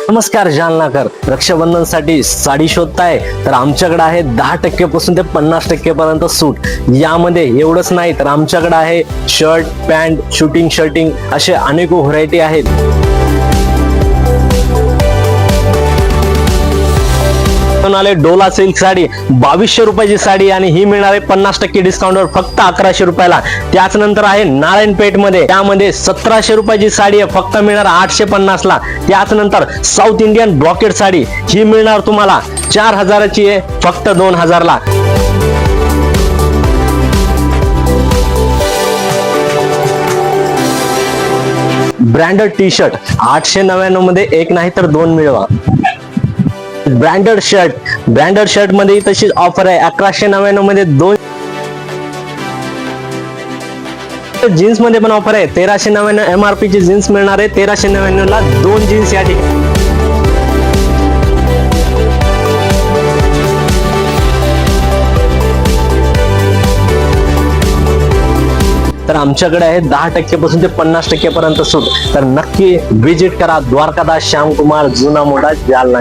नमस्कार जालनाकर, रक्षाबंधनसाठी साडी शोधताय तर आमच्याकडे आहे 10% पासून ते 50% पर्यंत सूट. यामध्ये एवढंच नाही तर आमच्याकडे आहे शर्ट, पॅन्ट, शूटिंग, शर्टिंग असे अनेक व्हरायटी आहेत. आले डोला सिल्क साडी 2200 रुपयाची साडी आणि ही मिळणार आहे 50% डिस्काउंटवर फक्त 1100 रुपयाला. त्याच नंतर आहे नारायणपेठ मध्ये, त्यामध्ये 1700 रुपयाची साडी आहे फक्त मिळणार 850 ला. त्याच नंतर साऊथ इंडियन ब्रॉकेट साडी ही मिळणार तुम्हाला 4000 ची आहे फक्त 2000 ला. ब्रँडेड टी शर्ट 899 मध्ये एक नाही तर दोन मिळवा. ब्रँडेड शर्ट मध्ये तशीच ऑफर आहे 1199 मध्ये दोन. जीन्स मध्ये पण ऑफर आहे 1399 MRP ची जीन्स मिळणार आहे 1399 ला दोन जीन्स या ठिकाणी. तर आमच्याकडे आहे 10% पासून ते 50% पर्यंत सूट. तर नक्की व्हिजिट करा द्वारकादास श्यामकुमार जुना मोडा जालना.